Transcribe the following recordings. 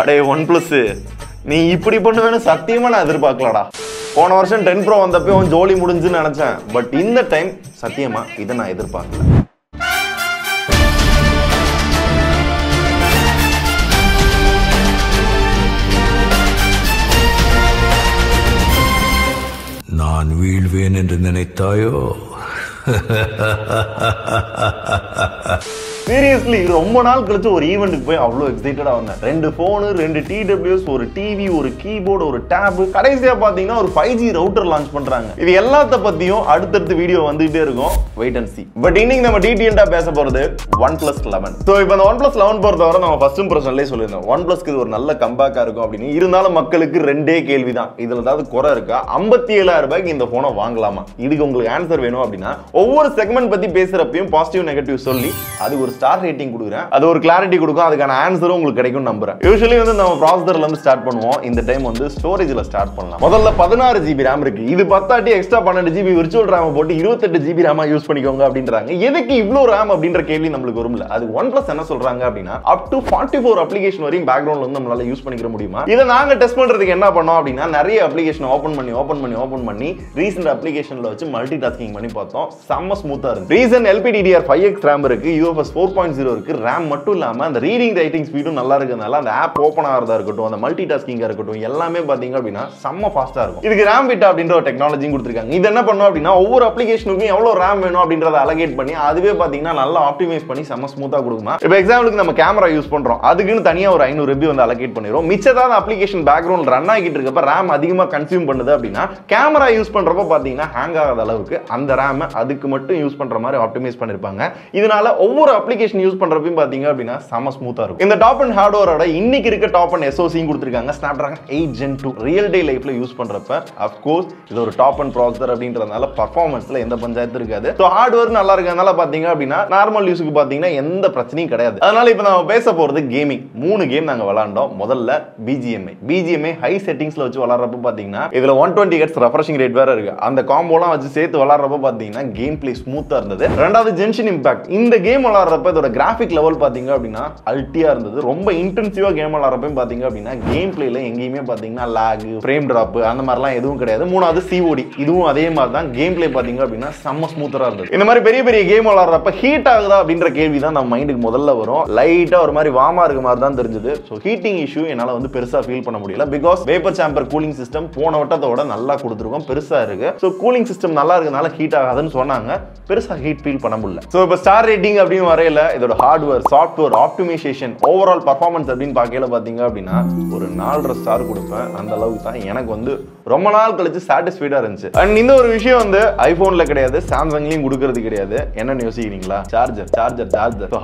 அடே OnePlus நீ இப்படி பண்ணுவேன்னு சத்தியமா நான் எதிர்பார்க்கலடா. போன வருஷம் 10 Pro வந்தப்போ உன் ஜோலி முடிஞ்சுன்னு நினைச்சேன். பட் இந்த டைம் சத்தியமா இதை நான் எதிர்பார்க்கல. நான் வீழ்வேன் என்று நினைத்தாயோ? சீரியஸ்லி ரொம்ப நாள் கழிச்சு ஒரு ஈவெண்ட்டுக்கு போய் அவ்வளோ எக்ஸைட்டடா வந்தேன். 2 ஃபோனு, 2 TWS, ஒரு டிவி, ஒரு கீபோர்டு, ஒரு டேப், கடைசியா பாத்தீங்கன்னா ஒரு 5G ரவுட்டர் லான்ச் பண்றாங்க. இது எல்லாத்த பத்தியும் அடுத்தடுத்து வீடியோ வந்துட்டே இருக்கும். Wait and see. பட் இன்னைக்கு நம்ம டீடைலா பேச போறது OnePlus 11. சோ இப்போ அந்த OnePlus 11 பொறுத்தவரை நம்ம ஃபர்ஸ்ட் இம்ப்ரெஷன்லயே சொல்லியிருந்தோம் OnePlusக்கு இது ஒரு நல்ல கம்பேக்கா இருக்கும் அப்படின்னு. இருந்தாலும் மக்களுக்கு ரெண்டே கேள்விதான், இதுல ஏதாவது குறை இருக்கா? 57,000 ரூபாய்க்கு இந்த போனை வாங்கலாமா? இதுக்கு உங்களுக்கு ஆன்சர் வேணும் அப்படின்னா ஒவ்வொரு செக்மெண்ட் பத்தி பேசுறப்பையும் பாசிட்டிவ் நெகட்டிவ் சொல்லி அதுக்கு ஒரு ஸ்டார் ரேட்டிங் கொடுக்குறேன். அது ஒரு கிளாரிட்டி கொடுக்கும். அதுக்கான ஆன்சரும் உங்களுக்கு கிடைக்கும் நம்புறேன். யூசுவலி வந்து நம்ம ப்ராசஸர்ல இருந்து ஸ்டார்ட் பண்ணுவோம். இந்த டைம் வந்து ஸ்டோரேஜ்ல ஸ்டார்ட் பண்ணலாம். முதல்ல 16 GB RAM இருக்கு. இது 10 எக்ஸ்ட்ரா 12 GB விர்ச்சுவல் RAM போட்டு 28 GB RAM யூஸ் பண்ணிக்கோங்க அப்படின்றாங்க. எதுக்கு இவ்ளோ RAM அப்படின்ற கேள்வி நம்மளுக்கு வரும்ல. அது OnePlus என்ன சொல்றாங்க அப்படின்னா up to 44 அப்ளிகேஷன் வரையும் பேக்ரவுண்ட்ல வந்து நம்மளால யூஸ் பண்ணிக்க முடியுமா? இத நாங்க டெஸ்ட் பண்றதுக்கு என்ன பண்ணோம் அப்படின்னா நிறைய அப்ளிகேஷன் ஓபன் பண்ணி ரீசன்ட் அப்ளிகேஷன்ல வச்சு மல்டி டாஸ்கிங் பண்ணி பார்த்தோம். செம்ம ஸ்மூத்தா இருக்கு. ரீசன் LPDDR5X RAM இருக்கு, UFS 4.0 இருக்கு. RAM மட்டும் இல்லாம அந்த ரீடிங் ரைட்டிங் ஸ்பீடும் நல்லா இருக்கறனால அந்த ஆப் ஓபன் ஆறதா இருக்கட்டும், அந்த மல்டி டாஸ்கிங்கா இருக்கட்டும், எல்லாமே பாத்தீங்க அப்படின்னா செம்ம ஃபாஸ்டா இருக்கும். இதுக்கு RAM Vita அப்படின்ற ஒரு டெக்னாலஜியும் கொடுத்திருக்காங்க. இது என்ன பண்ணும் அப்படின்னா ஒவ்வொரு அப்ளிகேஷனுக்கும் எவ்வளவு RAM வேணும் அப்படின்றத அலோகேட் பண்ணி அதுவே பாத்தீங்கன்னா நல்லா ஆப்டிமைஸ் பண்ணி செம்ம ஸ்மூத்தா கொடுக்குமா. இப்போ எக்ஸாம்பிளுக்கு நம்ம கேமரா யூஸ் பண்றோம், அதுக்குன்னு தனியா ஒரு 500 MB வந்து அலோகேட் பண்ணிரும். மிச்சதான அப்ளிகேஷன் பேக்ரவுண்ட் ரன் ஆகிட்டு இருக்கப்ப RAM அதிகமா கன்சியூம் பண்ணுது அப்படின்னா கேமரா யூஸ் பண்றப்ப பாத்தீங்கன்னா ஹேங் ஆகாத அளவுக்கு அந்த RAM அதுக்கு மட்டும் யூஸ் பண்ற மாதிரி ஆப்டிமைஸ் பண்ணிருப்பாங்க. இதனால ஒவ்வொரு அப்ளிகேஷன் யூஸ் பண்றப்பையும் பாத்தீங்க அப்படின்னா செம ஸ்மூத்தா இருக்கும். இந்த டாப் அண்ட் ஹார்ட்வேரோட இன்னைக்கு இருக்க டாப் அண்ட் SoCயும் கொடுத்திருக்காங்க. Snapdragon 8 Gen 2 ரியல் டே லைஃப்ல யூஸ் பண்றப்ப of course இது ஒரு டாப் அண்ட் ப்ராசஸர் அப்படின்றதனால பெர்ஃபார்மன்ஸ்ல எந்த பஞ்சாயத்து இருக்காது. சோ ஹார்ட்வேர் நல்லா இருக்கறனால பாத்தீங்க அப்படின்னா நார்மல் யூஸ்க்கு பாத்தீங்கன்னா எந்த பிரச்சனையும் கிடையாது. அதனால இப்போ நாம பேச போறது கேமிங். 3 கேம் நாங்க விளையாண்டோம். முதல்ல BGMI ஹை செட்டிங்ஸ்ல வச்சு விளையாடுறப்ப பாத்தீங்கன்னா இதுல 120 Hz ரெஃப்ரெஷிங் ரேட் வேற இருக்கு. அந்த காம்போலாம் வச்சு சேர்த்து விளையாடுறப்ப பாத்தீங்கன்னா கேம் பிளே ஸ்மூத்தா இருந்தது. ரெண்டாவது ஜென்ஷன் இம்பாக்ட். இந்த கேம் விளையாடுறப்ப இதோட கிராஃபிக் லெவல் பாத்தீங்க அப்படின்னா அல்டியா இருந்தது. ரொம்ப இன்டென்சிவா கேம் விளையாடுறப்ப பாத்தீங்க அப்படின்னா கேம் பிளேல எங்கேயுமே பாத்தீங்கன்னா லாக், ஃப்ரேம் டிராப் அந்த மாதிரிலாம் எதுவும் கிடையாது. மூணாவது COD, இதுவும் அதே மாதிரி தான். கேம் பிளே பாத்தீங்க அப்படின்னா செம்ம ஸ்மூத்தரா இருந்தது. இந்த மாதிரி பெரிய பெரிய கேம் விளையாடுறப்ப ஹீட் ஆகுதா அப்படின்ற கேள்வி தான் நம்ம மைண்டுக்கு முதல்ல வரும். லைட்டா ஒரு மாதிரி வார்மா இருக்க மாதிரி தான் தெரிஞ்சது. ஸோ ஹீட்டிங் இஷ்யூ என்னால வந்து பெருசா ஃபீல் பண்ண முடியல. Because vapour sambar cooling system போன வட்டத்தோட நல்லா கொடுத்துருக்கோம், பெருசா இருக்கு. ஸோ கூலிங் சிஸ்டம் நல்லா இருக்கனால ஹீட் ஆகாதுன்னு சொன்னாங்க. பெருசா ஹீட் ஃபீல் பண்ண முடியல. ஸோ இப்போ ஸ்டார் ரேட்டிங் அப்படின்னு வரையில இதோட hardware, software, optimization, overall performance அப்படின்னு பார்க்கல பாத்தீங்க அப்படின்னா ஒரு 4.5 ஸ்டார் கொடுப்பேன். அந்த அளவுக்கு தான் எனக்கு வந்து ரொம்ப நாள் கழிச்சு சாட்டிஸ்ஃபைடா இருந்துச்சு. அண்ட் இந்த ஒரு விஷயம் வந்து ஐபோன்ல கிடையாது, சாம்சங்லயும் கொடுக்கறது கிடையாது. என்னன்னு யோசிக்கிறீங்களா? சார்ஜர்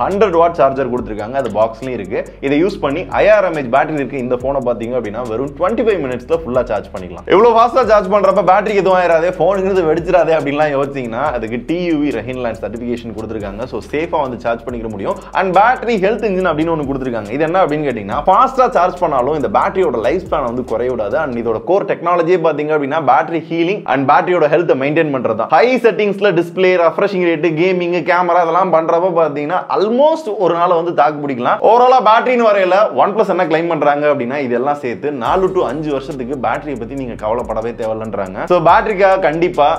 100 வாட் சார்ஜர் கொடுத்துருக்காங்க. அது பாக்ஸ்லயும் இருக்கு. இதை யூஸ் பண்ணி 5000 mAh பேட்டரி இருக்கு. இந்த போனை பாத்தீங்க அப்படின்னா வெறும் 25 மினிட்ஸ்ல ஃபுல்லா சார்ஜ் பண்ணிக்கலாம். எவ்வளவு ஃபாஸ்டா சார்ஜ் பண்றப்ப பேட்டரி எதுவும் ஆயிராதே, போனுங்கிறது வெடிச்சிடாதே அப்படின்லாம் யோசிச்சீங்கன்னா அதுக்கு TUV Rhineland சர்டிபிகேஷன் கொடுத்துருக்காங்க. ஸோ சேஃபா வந்து சார்ஜ் பண்ணிக்க முடியும். அண்ட் பேட்டரி ஹெல்த் இன்ஜின் அப்படின்னு ஒன்று கொடுத்துருக்காங்க. இது என்ன அப்படின்னு கேட்டீங்கன்னா ஃபாஸ்டா சார்ஜ் பண்ணாலும் இந்த பேட்டரியோட லைஃப் ஸ்பேன் வந்து குறைய விடாது. அண்ட் இதோட கோர் டெக்னாலஜியே பாத்தீங்க அப்படின்னா பேட்டரி ஹீலிங் அண்ட் பேட்டரியோட ஹெல்த் மெயின்டைன் பண்றது தான். ஹை செட்டிங்ஸ்ல display, refreshing rate, gaming, camera இதெல்லாம் பண்றப்ப பாத்தீங்கன்னா ஆல்மோஸ்ட் ஒரு நாள் வந்து தாக்கு பிடிக்கலாம். ஓவராலா பேட்டரின்னு வரையில OnePlus என்ன கிளைம் பண்றாங்க அப்படின்னா இதெல்லாம் சேர்த்து 4 to 5 வருஷத்துக்கு பேட்டரியை பத்தி நீங்க கவலைப்படவே தேவையில்லைன்றாங்க. ஸோ பேட்டரிக்காக கண்டிப்பா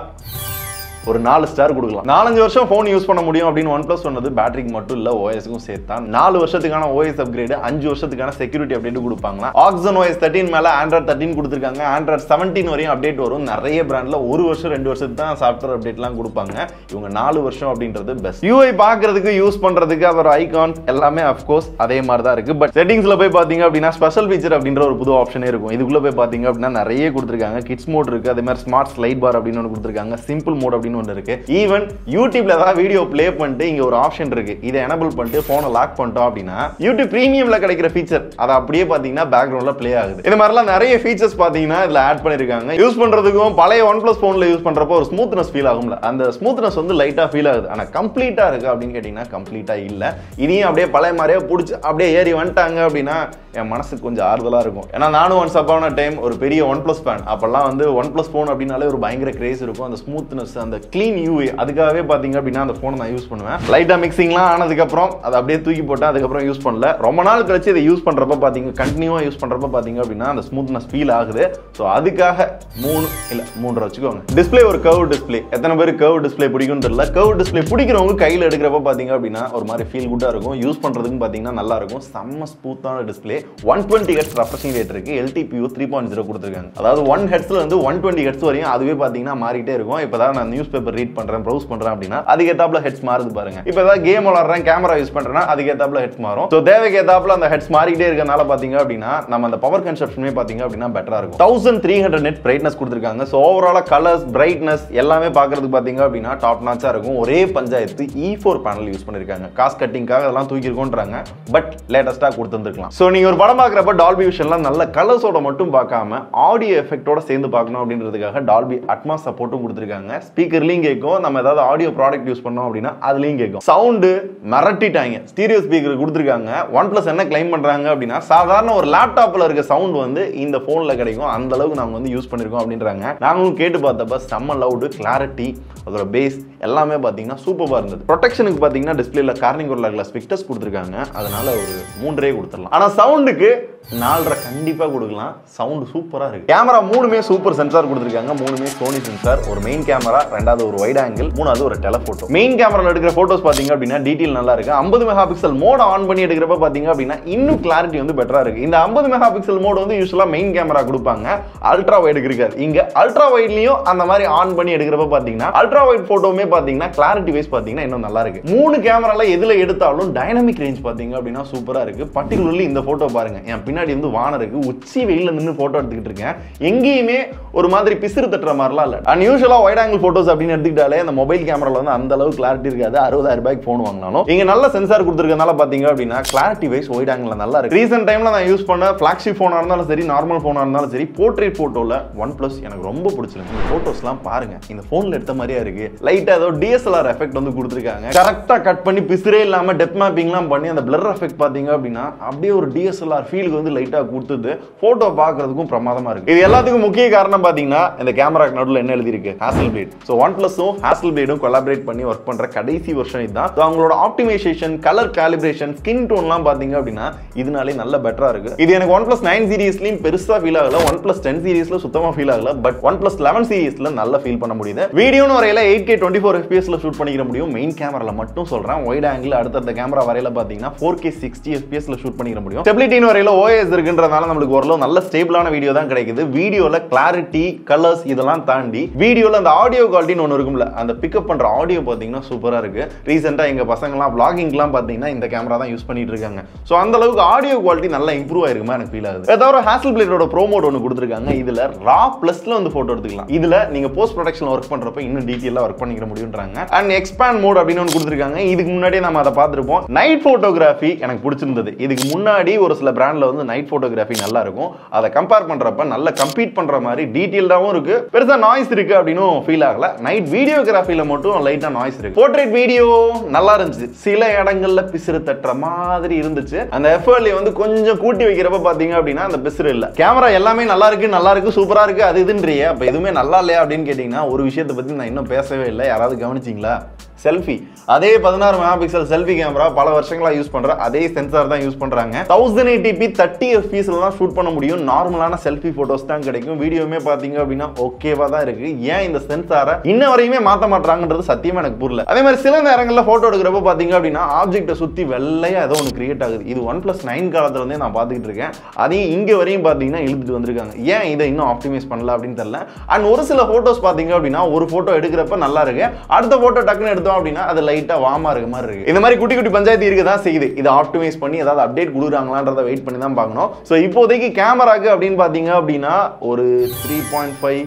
ஒரு 4 ஸ்டார் கொடுக்கலாம். 4-5 வருஷம் போன் யூஸ் பண்ண முடியும் அப்படின்னு OnePlus சொன்னது பேட்டரிக்கு மட்டும் இல்ல, OS-க்கும் சேர்த்தா 4 வருஷத்துக்கான OS அப்கிரேட், 5 வருஷத்துக்கான செக்யூரிட்டி அப்டேட் கொடுப்பாங்க. Oxygen OS 13 மேல Android 13 கொடுத்திருக்காங்க. Android 17 வரையும் அப்டேட் வரும். நிறைய பிராண்ட்ல 1 வருஷம் 2 வருஷத்துக்கு தான் சாஃப்ட்வேர் அப்டேட்லாம் கொடுப்பாங்க. இவங்க 4 வருஷம் அப்படின்றது பெஸ்ட். UI பார்க்கிறதுக்கு, யூஸ் பண்றதுக்கு, அதோட ஐகான்ஸ் எல்லாமே of course அதே மாதிரி தான் இருக்கு. பட் செட்டிங்ஸ்ல போய் பாத்தீங்க அப்படின்னா ஸ்பெஷல் ஃபீச்சர் அப்படின்ற ஒரு புது ஆப்ஷனே இருக்கும். இதுக்குள்ள போய் பாத்தீங்க அப்படின்னா நிறைய கொடுத்திருக்காங்க. கிட்ஸ் மோட் இருக்கு, அதே மாதிரி ஸ்மார்ட் ஸ்லைட் பார் அப்படின்னு ஒன்று கொடுத்திருக்காங்க. சிம்பிள் மோட் அப்படின்னு ஒன்று இருக்கு. ஈவன் யூடியூப்ல ஏதாவது வீடியோ ப்ளே பண்ணிட்டு இங்க ஒரு ஆப்ஷன் இருக்கு, இதை எனேபிள் பண்ணிட்டு போனை லாக் பண்ணிட்டோம் அப்படின்னா யூடியூப் பிரீமியம்ல கிடைக்கிற ஃபீச்சர் அதை அப்படியே பாத்தீங்கன்னா பேக்ரவுண்ட்ல ப்ளே ஆகுது. இந்த மாதிரிலாம் நிறைய ஃபீச்சர்ஸ் பாத்தீங்கன்னா இதுல ஆட் பண்ணிருக்காங்க. யூஸ் பண்றதுக்கும் பழைய OnePlus போன்ல யூஸ் பண்றப்போ ஒரு ஸ்மூத்னஸ் ஃபீல் ஆகும்ல, அந்த ஸ்மூத்னஸ் வந்து லைட்டா ஃபீல் ஆகுது. ஆனா கம்ப்ளீட்டா இருக்கு அப்படின்னு கேட்டீங்கன்னா கம்ப்ளீட்டா இல்ல. இதையும் அப்படியே பழைய மாதிரியே பிடிச்சி அப்படியே ஏறி வந்துட்டாங்க அப்படின்னா என் மனசுக்கு கொஞ்சம் ஆறுதலா இருக்கும். ஏன்னா நானும் ஒன்ஸ் அப்பான டைம் ஒரு பெரிய OnePlus ஃபேன். அப்பெல்லாம் வந்து OnePlus போன் அப்படின்னாலே ஒரு பயங்கர கிரேஸ் இருக்கும். அந்த ஸ்மூத்னஸ், அந்த க்ளீன் யூஏ அதுக்காகவே பாத்தீங்க அப்படின்னா அந்த போனை நான் யூஸ் பண்ணுவேன். லைட்டா மிக்சிங்லாம் ஆனதுக்கு அப்புறம் அதை அப்படியே தூக்கி போட்டேன். அதுக்கப்புறம் யூஸ் பண்ணல. ரொம்ப நாள் கழிச்சு இதை யூஸ் பண்றப்ப பாத்தீங்க கண்டினியூவா யூஸ் பண்றப்ப பாத்தீங்க அப்படின்னா அந்த ஸ்மூத்னஸ் ஃபீல் ஆகுது. ஸோ அதுக்காக 3 வச்சுக்கோங்க. டிஸ்பிளே ஒரு கர்வ் டிஸ்பிளே. எத்தனை பேர் கர்வ் டிஸ்பிளே பிடிக்கும் தெரியல. கர்வ் டிஸ்பிளே பிடிக்கிறவங்க கையில் எடுக்கிறப்ப பாத்தீங்க அப்படின்னா ஒரு மாதிரி ஃபீல் குட்டா இருக்கும். யூஸ் பண்றதுக்கு பாத்தீங்கன்னா நல்லா இருக்கும். செம்ம ஸ்மூத்தான டிஸ்பிளே. 120 ஹெர்ட்ஸ் ரெஃப்ரெஷிங் ரேட் இருக்கு. LTPO 3.0 கொடுத்துருக்காங்க. அதாவது 1 ஹெர்ட்ஸ்ல இருந்து 120 ஹெர்ட்ஸ் வரையும் அதுவே பாத்தீங்கன்னா மாறிட்டே இருக்கும். இப்பதான் நான் நியூஸ் பேப்பர் ரீட் பண்றேன், ப்ரௌஸ் பண்றேன் அப்படின்னா அதுக்கு ஏத்தாப்புல ஹெட்ஸ் மாறுது பாருங்க. இப்போ ஏதாவது கேம் விளையாடுறேன், கேமரா யூஸ் பண்றேன்னா அதுக்கு ஏத்தாப்புல ஹெட்ஸ் மாறும். ஸோ தேவைக்கு ஏத்தாப்புல அந்த ஹெட்ஸ் மாறிட்டே இருக்கனால பாத்தீங்க அப்படின்னா நம்ம அந்த பவர் கன்சப்ஷனே பாத்தீங்க அப்படின்னா பெட்டரா இருக்கும். 1300 நெட் பிரைட்னஸ் கொடுத்துருக்காங்க. ஸோ ஓவராலா கலர்ஸ், பிரைட்னஸ் எல்லாமே பாக்குறதுக்கு பாத்தீங்க அப்படின்னா டாப் நாச்சா இருக்கும். ஒரே பஞ்சாயத்து E4 பேனல் யூஸ் பண்ணிருக்காங்க. காஸ்ட் கட்டிங்காக அதெல்லாம் தூக்கி இருக்கோன்றாங்க. பட் லேட்டஸ்டா கொடுத்துருக்கலாம். ஸோ நீங்க ஒரு படம் பாக்குறப்ப டால்பி விஷன்ல நல்ல கலர்ஸோட மட்டும் பார்க்காம ஆடியோ எஃபெக்டோட சேர்ந்து பார்க்கணும் அப்படின்றதுக்காக டால்பி அட்மாஸ் சப்போர்ட்டும் கொடுத்துருக்காங்க. ஸ்பீக்கர்லயும் கேட்கும். நம்ம ஏதாவது ஆடியோ ப்ராடக்ட் யூஸ் பண்ணோம் அப்படின்னா அதுலயும் கேட்கும். சவுண்டு மிரட்டிட்டாங்க. ஸ்டீரியோ ஸ்பீக்கர் கொடுத்துருக்காங்க. OnePlus என்ன கிளைம் பண்றாங்க அப்படின்னா சாதாரண ஒரு லேப்டாப்ல இருக்க சவுண்ட் வந்து இந்த போன்ல கிடைக்கும். அந்த அளவுக்கு நாங்க வந்து யூஸ் பண்ணிருக்கோம் அப்படின்றாங்க. நாங்களும் கேட்டு பார்த்தப்ப செம்ம லவுடு, கிளாரிட்டி, அதோட பேஸ் எல்லாமே பாத்தீங்கன்னா சூப்பரா இருந்தது. ப்ரொடெக்ஷனுக்கு பாத்தீங்கன்னா டிஸ்பிளேல கார்னிங் கோரில்லா கிளாஸ் விக்டர்ஸ் கொடுத்துருக்காங்க. அதனால ஒரு 3 கொடுத்துடலாம். ஆனா சவுண்டுக்கு 4.5 கண்டிப்பா கொடுக்கலாம். சவுண்ட் சூப்பரா இருக்கு. கேமரா 3மே சூப்பர் சென்சார் கொடுத்துருக்காங்க. 3மே சோனி சென்சார். ஒரு மெயின் கேமரா, ரெண்டாவது ஒரு வைட் ஆங்கிள், மூணாவது ஒரு டெலஃபோட்டோ. மெயின் கேமரால எடுக்கிற போட்டோஸ் பாத்தீங்க அப்படின்னா டீடைல் நல்லா இருக்கு. 50 மெகா பிக்சல் மோட் ஆன் பண்ணி எடுக்கிறப்ப பாத்தீங்க அப்படின்னா இன்னும் கிளாரிட்டி வந்து பெட்டரா இருக்கு. இந்த 50 மெகா பிக்சல் மோட் வந்து யூசுவலா மெயின் கேமரா கொடுப்பாங்க. அல்ட்ரா வைட் இருக்காது. இங்க அல்ட்ரா வைட்லயும் அந்த மாதிரி ஆன் பண்ணி எடுக்கிறப்ப பாத்தீங்கன்னா அல்ட்ரா வைட் போட்டோமே பாத்தீங்கன்னா கிளாரிட்டி வைஸ் பாத்தீங்கன்னா இன்னும் நல்லா இருக்கு. 3 கேமரால எதுல எடுத்தாலும் டைனமிக் ரேஞ்ச் பாத்தீங்க அப்படின்னா சூப்பரா இருக்கு. பர்టిక్యులர்லி இந்த போட்டோ பாருங்க. என் பின்னாடி வந்து வானம் இருக்கு. உச்சி வெயில்ல நின்னு போட்டோ எடுத்துக்கிட்டு இருக்கேன். எங்கேயுமே ஒரு மாதிரி பிசிறு தட்டுற மாதிரிலாம் இல்ல. அன்யூஷுவலா வைட் ஆங்கிள் போட்டோஸ் அப்படின்னு எடுத்துக்கிட்டாலே அந்த மொபைல் கேமரால வந்து அந்த அளவுக்கு கிளாரிட்டி இருக்காது. 60,000 ரூபாய்க்கு போன் வாங்கினாலும் இங்க நல்ல சென்சார் கொடுத்துருக்கனால பாத்தீங்க அப்படின்னா கிளாரிட்டி வைஸ் வைட் ஆங்கிள் நல்லா இருக்கு. ரீசன்ட் டைம்ல நான் யூஸ் பண்ண பிளாக்ஷிப் போனா இருந்தாலும் சரி, நார்மல் போனா இருந்தாலும் சரி, போர்ட்ரேட் போட்டோல OnePlus எனக்கு ரொம்ப பிடிச்சிருக்கு. போட்டோஸ்லாம் பாருங்க இந்த போன்ல எடுத்த மாதிரியா இருக்கு. லைட்டா ஏதோ DSLR எஃபெக்ட் வந்து கொடுத்துருக்காங்க. கரெக்டா கட் பண்ணி பிசிறே இல்லாம டெப்த் மேப்பிங்லாம் பண்ணி அந்த பிளர் எஃபெக்ட் பாத்தீங்க அப்படின்னா அப்படியே ஒரு DSLR ஃபீலுக்கு வந்து லைட்டா கொடுத்தது. போட்டோ பார்க்கிறதுக்கும் பிரமாதமா இருக்கு. இது எல்லாத்துக்கும் முக்கிய காரணம் பாத்தீங்கன்னா இந்த கேமராக்கு நடுவுல என்ன எழுதி இருக்கு? Hasselblad. சோ OnePlusம் Hasselbladம் கொலாபரேட் பண்ணி வர்க் பண்ற கடைசி வெர்ஷன் இதுதான். அவங்களோட ஆப்டிமைசேஷன், கலர் காலிபிரேஷன், ஸ்கின் டோன்லாம் பாத்தீங்க அப்படின்னா இதனாலே நல்ல பெட்டரா இருக்கு. இது எனக்கு OnePlus 9 சீரிஸ்லயும் பெருசா ஃபீல் ஆகல. OnePlus 10 சீரிஸ்ல சுத்தமா ஃபீல் ஆகல. பட் OnePlus 11 சீரிஸ்ல நல்ல ஃபீல் பண்ண முடியுது. வீடியோன்னு வரையில 8K 24 FPS ல ஷூட் பண்ணிக்க முடியும். மெயின் கேமரால மட்டும் சொல்றேன். வைட் ஆங்கிள் அடுத்த கேமரா வரையில பாத்தீங்கன்னா 4K 60 FPS ல ஷூட் பண்ணிக்க முடியும். ஸ்டெபிலிட்டின்னு வரையில OS இருக்குன்றதால நமக்கு ஓரளவு நல்ல ஸ்டேபிளான வீடியோ தான் கிடைக்குது. வீடியோல கிளாரிட்டி, கலர்ஸ் இதெல்லாம் தாண்டி வீடியோல அந்த ஆடியோ குவாலிட்டின்னு ஒன்னு இருக்கும்ல, அந்த பிக்கப் பண்ற ஆடியோ பாத்தீங்கன்னா சூப்பரா இருக்கு. ரீசெண்டா எங்க பசங்கலாம் vloggingலாம் பாத்தீங்கன்னா இந்த கேமரா தான் யூஸ் பண்ணிட்டு இருக்காங்க. சோ அந்த அளவுக்கு ஆடியோ குவாலிட்டி நல்லா இம்ப்ரூவ் ஆயிருக்குமா எனக்கு ஃபீல் ஆகுது. ஏதாவது Hasselbladோட ப்ரோ மோட் ஒன்னு கொடுத்திருக்காங்க. இதுல RAW பிளஸ்ல வந்து போட்டோ எடுத்துக்கலாம். இதுல நீங்க போஸ்ட் ப்ரொடக்ஷன்ல வர்க் பண்றப்ப இன்னும் டீடைலா வர்க் பண்ணிக்க முடியும்ன்றாங்க. அண்ட் எக்ஸ்பாண்ட் மோட் அப்படின்னு ஒன்னு கொடுத்திருக்காங்க. இதுக்கு முன்னாடியே நாம அதை பார்த்திருப்போம். நைட் போட்டோகிராஃபி எனக்கு பிடிச்சிருந்தது. இதுக்கு முன்னாடி ஒரு சில பிராண்ட்ல வந்து நைட் போட்டோகிராஃபி நல்லா இருக்கும். அதை கம்பேர் பண்றப்ப நல்ல கம்பீட் பண்ற மாதிரி டீடைல்டாவும் இருக்கு. பெருசா நாய்ஸ் இருக்கு அப்படின்னு ஃபீல் ஆகல. நைட் வீடியோகிராஃபில மட்டும் லைட்டா நாய்ஸ் இருக்கு. போர்ட்ரேட் வீடியோ நல்லா இருந்துச்சு. சில இடங்கள்ல பிசிறு தட்டுற மாதிரி இருந்துச்சு. அந்த எஃப்எல்ஏ வந்து கொஞ்சம் கூட்டி வைக்கிறப்ப பாத்தீங்க அப்படின்னா அந்த பிசிறு இல்ல. கேமரா எல்லாமே நல்லா இருக்கு, சூப்பரா இருக்கு, அது இதுன்றியே. அப்ப எதுவுமே நல்லா இல்லையா அப்படின்னு கேட்டீங்கன்னா ஒரு விஷயத்தை பத்தி நான் இன்னும் பேசவே இல்லை. யாராவது கவனிச்சிங்களா? செல்ஃபி. அதே 16 மெகா பிக்சல் செல்ஃபி கேமரா பல வருஷங்களா யூஸ் பண்ற அதே சென்சார் தான் யூஸ் பண்றாங்க. 1080p 30 fps தான் ஷூட் பண்ண முடியும். நார்மலான செல்ஃபி போட்டோஸ் தான் கிடைக்கும். வீடியோமே பாத்தீங்க அப்படின்னா ஓகேவா தான் இருக்கு. ஏன் இந்த சென்சாரை இன்ன வரையுமே மாத்த மாட்டாங்கன்றது சத்தியமா எனக்கு புரியல. அதே மாதிரி சில நேரங்கள்ல போட்டோ எடுக்கிறப்ப பாத்தீங்க அப்படின்னா ஆப்ஜெக்ட்டை சுத்தி வெள்ளையா ஏதோ ஒன்று கிரியேட் ஆகுது. இது OnePlus 9 காலத்துல இருந்தே நான் பாத்துக்கிட்டு இருக்கேன். அதையும் இங்க வரையும் பாத்தீங்கன்னா இழுத்துட்டு வந்திருக்காங்க. ஏன் இதை இன்னும் ஆப்டிமைஸ் பண்ணல அப்படின்னு தெரியல. அண்ட் ஒரு சில போட்டோஸ் பாத்தீங்க அப்படின்னா ஒரு போட்டோ எடுக்கிறப்ப நல்லா இருக்கு, அடுத்த போட்டோ டக்குன்னு எடுத்தோம் அப்படின்னா அது லைட்டா வார்மா இருக்க மாதிரி இருக்கு. இந்த மாதிரி குட்டி குட்டி பஞ்சாயத்து இருக்க தான் செய்யுது. இதை ஆப்டிமைஸ் பண்ணி ஏதாவது அப்டேட் கொடுக்குறாங்களான்றத வெயிட் பண்ணி தான் பார்க்கணும். ஸோ இப்போதைக்கு கேமராக்கு அப்படின்னு பாத்தீங்க அப்படின்னா ஒரு 3.5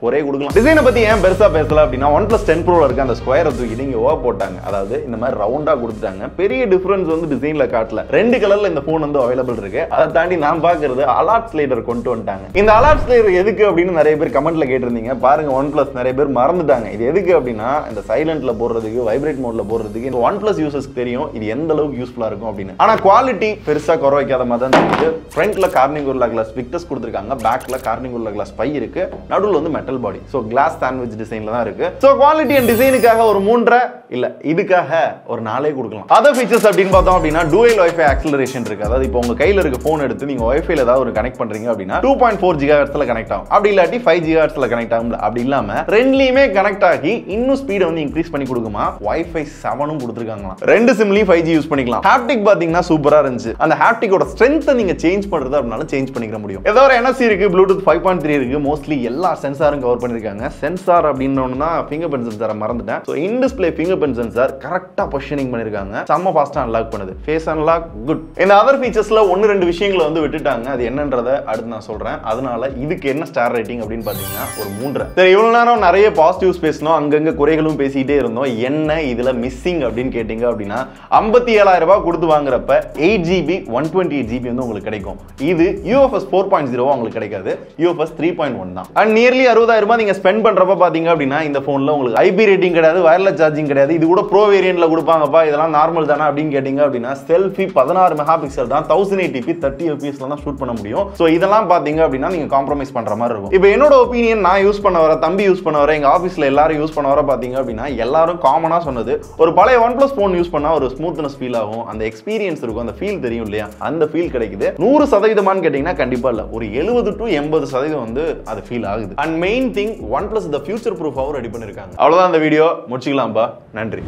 ஒரே கொடுக்கலாம். டிசைனை பத்தி ஏன் பெருசா பேசல அப்படின்னா OnePlus 10 Pro இருக்க அந்த ஸ்கொயரை தூக்கிட்டு இங்க ஓவர் போட்டாங்க. அதாவது இந்த மாதிரி ரவுண்டா கொடுத்துட்டாங்க. பெரிய டிஃபரன்ஸ் வந்து டிசைன்ல காட்டல. 2 கலர்ல இந்த போன் வந்து அவைலபிள் இருக்கு. அதை தாண்டி நான் பாக்குறது அலர்ட் ஸ்லைடர் கொண்டு வந்துட்டாங்க. இந்த அலர்ட் ஸ்லைடர் எதுக்கு அப்படின்னு நிறைய பேர் கமெண்ட்ல கேட்டிருந்தீங்க. பாருங்க OnePlus நிறைய பேர் மறந்துட்டாங்க. இது எதுக்கு அப்படின்னா இந்த சைலண்ட்ல போடுறதுக்கு, வைப்ரேட் மோட்ல போடுறதுக்கு இந்த OnePlus யூசர்ஸ்க்கு தெரியும் இது எந்த அளவுக்கு யூஸ்ஃபுல்லா இருக்கும் அப்படின்னு. ஆனா குவாலிட்டி பெருசா குறை வைக்காத மாதிரி தான் இருக்கு. ஃப்ரண்ட்ல கார்னிங் கோரில்லா கிளாஸ் விக்டர்ஸ் கொடுத்திருக்காங்க. பேக்ல கார்னிங் கோரில்லா கிளாஸ் 5 இருக்கு. நடுவுல வந்து metal metal body. So glass sandwich டிசைன்ல தான் இருக்கு. ஸோ குவாலிட்டி அண்ட் டிசைனுக்காக ஒரு 3.5 இல்ல இதுக்காக ஒரு 4 கொடுக்கலாம். அதர் ஃபீச்சர்ஸ் அப்படின்னு பார்த்தோம் அப்படின்னா டூயல் வைஃபை ஆக்சிலரேஷன் இருக்கு. அதாவது இப்போ உங்க கையில இருக்க போன் எடுத்து நீங்க வைஃபைல ஏதாவது ஒரு கனெக்ட் பண்றீங்க அப்படின்னா 2.4 GHz கனெக்ட் ஆகும். அப்படி இல்லாட்டி 5 GHz கனெக்ட் ஆகும். அப்படி இல்லாம ரெண்டுலயுமே கனெக்ட் ஆகி இன்னும் ஸ்பீடை வந்து இன்க்ரீஸ் பண்ணி கொடுக்குமா. வைஃபை 7 கொடுத்துருக்காங்களாம். ரெண்டு சிம்லயும் 5G யூஸ் பண்ணிக்கலாம். ஹாப்டிக் பாத்தீங்கன்னா சூப்பரா இருந்துச்சு. அந்த ஹாப்டிக்கோட ஸ்ட்ரென்த்தை நீங்க சேஞ்ச் பண்றது அப்படினால சேஞ்ச் பண்ணிக்க முடியும். ஏதோ ஒரு NFC இருக்கு, ப்ளூடூத் 5.3 இருக்கு. மோஸ்ட்லி எல்லா சென்சாரும் கவர் பண்ணிருக்காங்க. சென்சார் அப்படின்னா ஃபிங்கர் பிரிண்ட் சென்சாரை மறந்துட்டேன். So in display finger print sensor கரெக்டா பொசிஷனிங் பண்ணிருக்காங்க. செம்ம ஃபாஸ்டா அன்லாக் பண்ணுது. Face unlock good. இந்த அதர் ஃபீச்சர்ஸ்ல 1-2 விஷயங்களை வந்து விட்டுட்டாங்க. அது என்னன்றத அடுத்து நான் சொல்றேன். அதனால இதுக்கு என்ன ஸ்டார் ரேட்டிங் அப்படின்னு பாத்தீங்கன்னா ஒரு 3.5. சரி, இவ்வளவு நேரம் நிறைய பாசிட்டிவ்ஸ் பேசணும், அங்கங்க குறைகளும் பேசிட்டே இருந்தோம். என்ன இதுல மிஸ்ஸிங் அப்படின்னு கேட்டீங்க அப்படின்னா 57,000 ரூபாய் கொடுத்து வாங்குறப்ப 8GB 128GB வந்து உங்களுக்கு கிடைக்கும். இது UFS 4.0 உங்களுக்கு கிடைக்காது. UFS 3.1 தான். அண்ட் நியர்லி 60,000 ரூபாய் நீங்க ஸ்பெண்ட் பண்றப்ப பாத்தீங்க அப்படின்னா இந்த போன்ல உங்களுக்கு IP ரேட்டிங் கிடையாது, வயர்லெஸ் சார்ஜிங் கிடையாது. இது கூட ப்ரோ வேரியன்ட்ல கொடுப்பாங்கப்பா, இதெல்லாம் நார்மல் தானே அப்படின்னு கேட்டீங்க அப்படின்னா செல்ஃபி 16 மெகா பிக்சல் தான், 1080p 30 FPS தான் ஷூட் பண்ண முடியும். சோ இதெல்லாம் பாத்தீங்க அப்படின்னா நீங்க காம்ப்ரமைஸ் பண்ற மாதிரி இருக்கும். இப்போ என்னோட ஒப்பீனியன், நான் யூஸ் பண்ண வர, தம்பி யூஸ் பண்ண வர, எங்க ஆபீஸ்ல எல்லாரும் யூஸ் பண்ண வர பாத்தீங்க அப்படின்னா எல்லாரும் காமனா சொன்னது ஒரு பழைய OnePlus போன் யூஸ் பண்ணா ஒரு ஸ்மூத்னஸ் ஃபீல் ஆகும், அந்த எக்ஸ்பீரியன்ஸ் இருக்கும், அந்த ஃபீல் தெரியும் இல்லையா, அந்த ஃபீல் கிடைக்குது. 100% கேட்டீங்கன்னா கண்டிப்பா இல்ல, ஒரு 70 to 80% வந்து அது ஃபீல் ஆகுது. அண்ட் மெயின் திங், OnePlus இந்த ஃபியூச்சர் ப்ரூஃபாவும் ரெடி பண்ணிருக்காங்க. அவ்வளவுதான் இந்த வீடியோ முடிச்சுக்கலாம்பா. நன்றி.